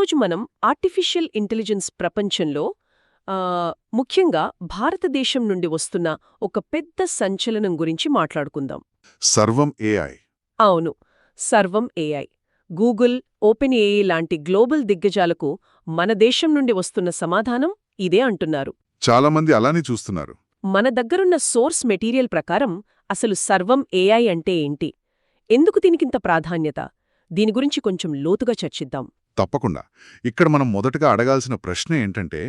ఈరోజు మనం artificial intelligence ప్రపంచంలో ముఖ్యంగా భారతదేశం నుండి వస్తున్న ఒక పెద్ద సంచలనం గురించి మాట్లాడుకుందాం. సర్వం ఏఐ. అవును, సర్వం ఏఐ. గూగుల్, ఓపెన్ ఏఐ లాంటి గ్లోబల్ దిగ్గజాలకు మన దేశం నుండి వస్తున్న సమాధానం ఇదే అంటున్నారు. చాలామంది అలానే చూస్తున్నారు. మన దగ్గరున్న సోర్స్ మెటీరియల్ ప్రకారం అసలు సర్వం ఏఐ అంటే ఏంటి, ఎందుకు దీనికింత ప్రాధాన్యత, దీని గురించి కొంచెం లోతుగా చర్చిద్దాం. తప్పకుండా. ఇక్కడ మనం మొదటగా అడగాల్సిన ప్రశ్న ఏంటంటే,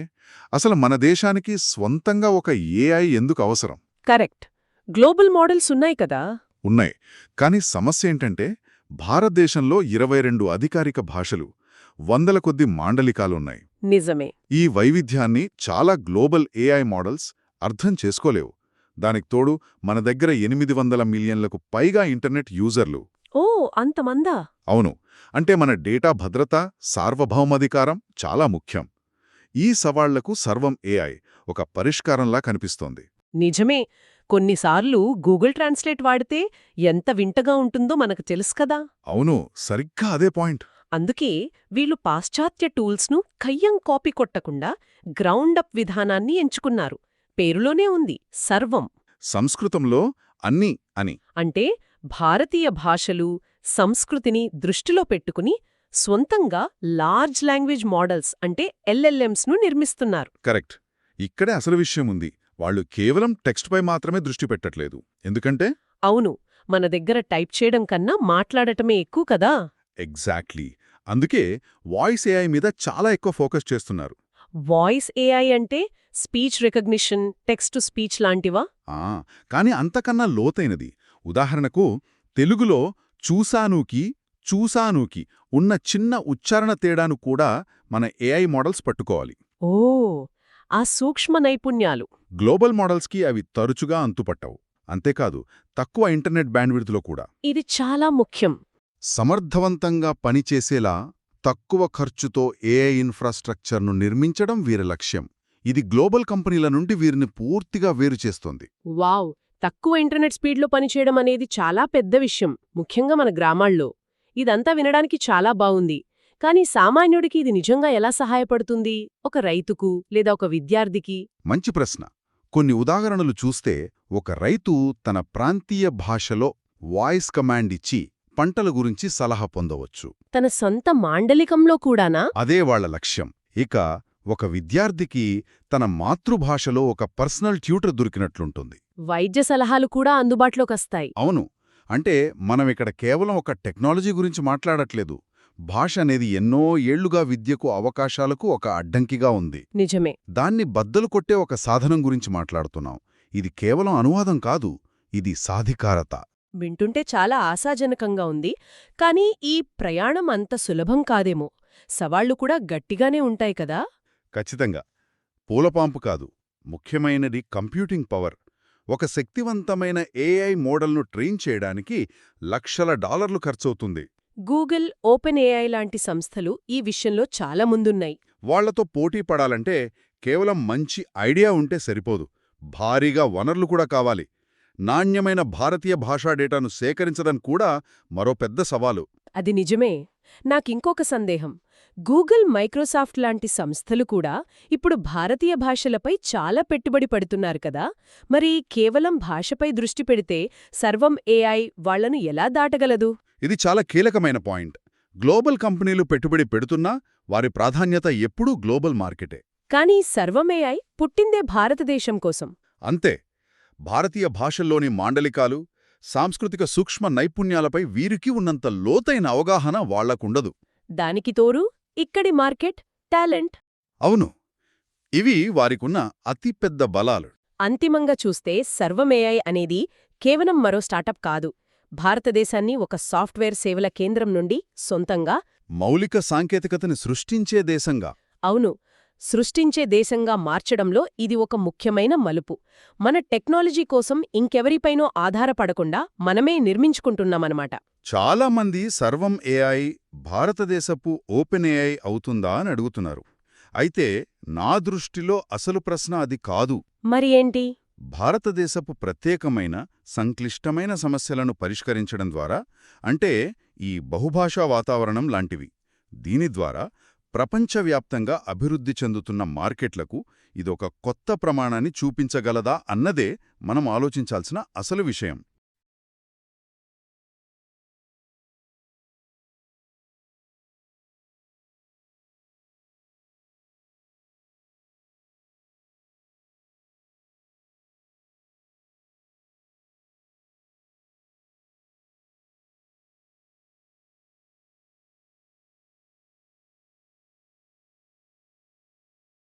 అసలు మన దేశానికి స్వంతంగా ఒక ఏఐ ఎందుకు అవసరం? కరెక్ట్. గ్లోబల్ మోడల్స్ ఉన్నాయి కదా. ఉన్నాయి. కానీ సమస్య ఏంటంటే, భారతదేశంలో 22 అధికారిక భాషలు, వందల కొద్ది మాండలికాలున్నాయి. నిజమే. ఈ వైవిధ్యాన్ని చాలా గ్లోబల్ ఏఐ మోడల్స్ అర్థం చేసుకోలేవు. దానికి తోడు మన దగ్గర 800 మిలియన్లకు పైగా ఇంటర్నెట్ యూజర్లు. ఓ, అంతమందా? అవును. అంటే మన డేటా భద్రత, సార్వభౌమాధికారం చాలా ముఖ్యం. ఈ సవాళ్లకు సర్వం ఏఐ ఒక పరిష్కారంలా కనిపిస్తోంది. నిజమే. కొన్నిసార్లు గూగుల్ ట్రాన్స్లేట్ వాడితే ఎంత వింతగా ఉంటుందో మనకు తెలుసు కదా. అవును, సరిగ్గా అదే పాయింట్. అందుకే వీళ్ళు పాశ్చాత్య టూల్స్ను కయ్యం కాపీ కొట్టకుండా గ్రౌండప్ విధానాన్ని ఎంచుకున్నారు. పేరులోనే ఉంది సర్వం. సంస్కృతంలో అన్నీ అని. అంటే భారతీయ భాషలు, సంస్కృతిని దృష్టిలో పెట్టుకుని స్వంతంగా లార్జ్ లాంగ్వేజ్ మోడల్స్ అంటే ఎల్ఎల్ఎంస్ను నిర్మిస్తున్నారు. కరెక్ట్. ఇక్కడే అసలు విషయం ఉంది. వాళ్ళు కేవలం టెక్స్ట్పై మాత్రమే దృష్టి పెట్టట్లేదు. ఎందుకంటే అవును, మన దగ్గర టైప్ చేయడం కన్నా మాట్లాడటమే ఎక్కువ కదా. ఎగ్జాక్ట్లీ. అందుకే వాయిస్ ఏఐ మీద చాలా ఎక్కువ ఫోకస్ చేస్తున్నారు. వాయిస్ ఏఐ అంటే speech recognition, text to speech లాంటివా? కానీ అంతకన్నా లోతైనది. ఉదాహరణకు తెలుగులో చూసానూకి, చూసానూకి ఉన్న చిన్న ఉచ్చారణ తేడాను కూడా మన ఏఐ మోడల్స్ పట్టుకోవాలి. ఓ, ఆ సూక్ష్మ నైపుణ్యాలు గ్లోబల్ మోడల్స్కి అవి తరచుగా అంతుపట్టవు. అంతేకాదు, తక్కువ ఇంటర్నెట్ బ్యాండ్విడ్త్లో కూడా. ఇది చాలా ముఖ్యం. సమర్థవంతంగా పనిచేసేలా తక్కువ ఖర్చుతో ఏఐ ఇన్ఫ్రాస్ట్రక్చర్ను నిర్మించడం వీరి లక్ష్యం. ఇది గ్లోబల్ కంపెనీల నుండి వీరిని పూర్తిగా వేరుచేస్తోంది. వావ్, తక్కువ ఇంటర్నెట్ స్పీడ్లో పనిచేయడం అనేది చాలా పెద్ద విషయం, ముఖ్యంగా మన గ్రామాల్లో. ఇదంతా వినడానికి చాలా బావుంది. కానీ సామాన్యుడికి ఇది నిజంగా ఎలా సహాయపడుతుంది? ఒక రైతుకు లేదా ఒక విద్యార్థికి? మంచి ప్రశ్న. కొన్ని ఉదాహరణలు చూస్తే, ఒక రైతు తన ప్రాంతీయ భాషలో వాయిస్ కమాండ్ ఇచ్చి పంటల గురించి సలహా పొందవచ్చు. తన సొంత మాండలికంలో కూడానా? అదే వాళ్ల లక్ష్యం. ఇక ఒక విద్యార్థికి తన మాతృభాషలో ఒక పర్సనల్ ట్యూటర్ దొరికినట్లుంటుంది. వైద్య సలహాలు కూడా అందుబాటులోకొస్తాయి. అవును. అంటే మనమిక్కడ కేవలం ఒక టెక్నాలజీ గురించి మాట్లాడట్లేదు. భాష అనేది ఎన్నో ఏళ్లుగా విద్యకు, అవకాశాలకు ఒక అడ్డంకిగా ఉంది. నిజమే. దాన్ని బద్దలు కొట్టే ఒక సాధనం గురించి మాట్లాడుతున్నాం. ఇది కేవలం అనువాదం కాదు, ఇది సాధికారత. వింటుంటే చాలా ఆశాజనకంగా ఉంది. కానీ ఈ ప్రయాణం అంత సులభం కాదేమో. సవాళ్లు కూడా గట్టిగానే ఉంటాయి కదా. ఖచ్చితంగా. పూలపాంపు కాదు. ముఖ్యమైనది కంప్యూటింగ్ పవర్. ఒక శక్తివంతమైన ఏఐ మోడల్ను ట్రైన్ చేయడానికి లక్షల డాలర్లు ఖర్చవుతుంది. గూగుల్, ఓపెన్ ఏఐ లాంటి సంస్థలు ఈ విషయంలో చాలా ముందున్నాయి. వాళ్లతో పోటీ పడాలంటే కేవలం మంచి ఐడియా ఉంటే సరిపోదు. భారీగా వనరులు కూడా కావాలి. నాణ్యమైన భారతీయ భాషా డేటాను సేకరించడం కూడా మరో పెద్ద సవాలు. అది నిజమే. నాకింకొక సందేహం. గూగుల్, మైక్రోసాఫ్ట్ లాంటి సంస్థలు కూడా ఇప్పుడు భారతీయ భాషలపై చాలా పెట్టుబడి పెడుతున్నారు కదా. మరి కేవలం భాషపై దృష్టి పెడితే సర్వం ఏఐ వాళ్లను ఎలా దాటగలదు? ఇది చాలా కీలకమైన పాయింట్. గ్లోబల్ కంపెనీలు పెట్టుబడి పెడుతున్నా వారి ప్రాధాన్యత ఎప్పుడూ గ్లోబల్ మార్కెటే. కానీ సర్వం ఏఐ పుట్టిందే భారతదేశం కోసం. అంతే. భారతీయ భాషల్లోని మాండలికాలు, సాంస్కృతిక సూక్ష్మ నైపుణ్యాలపై వీరికి ఉన్నంత లోతైన అవగాహన వాళ్లకుండదు. దానికి తోరు ఇక్కడి మార్కెట్, టాలెంట్. అవును. ఇవి వారికున్న అతిపెద్ద బలాలు. అంతిమంగా చూస్తే సర్వం ఏఐ అనేది కేవలం మరో స్టార్టప్ కాదు. భారతదేశాన్ని ఒక సాఫ్ట్వేర్ సేవల కేంద్రం నుండి సొంతంగా మౌలిక సాంకేతికతని సృష్టించే దేశంగా అవును, సృష్టించే దేశంగా మార్చడంలో ఇది ఒక ముఖ్యమైన మలుపు. మన టెక్నాలజీ కోసం ఇంకెవరిపైనో ఆధారపడకుండా మనమే నిర్మించుకుంటున్నామన్నమాట. చాలామంది సర్వం ఏఐ భారతదేశపు ఓపెన్ ఏఐ అవుతుందా అని అడుగుతున్నారు. అయితే నా దృష్టిలో అసలు ప్రశ్న అది కాదు. మరి ఏంటి? భారతదేశపు ప్రత్యేకమైన, సంక్లిష్టమైన సమస్యలను పరిష్కరించడం ద్వారా, అంటే ఈ బహుభాషా వాతావరణం లాంటివి. దీని ద్వారా ప్రపంచవ్యాప్తంగా అభివృద్ధి చెందుతున్న మార్కెట్లకు ఇదొక కొత్త ప్రమాణాన్ని చూపించగలదా అన్నదే మనం ఆలోచించాల్సిన అసలు విషయం.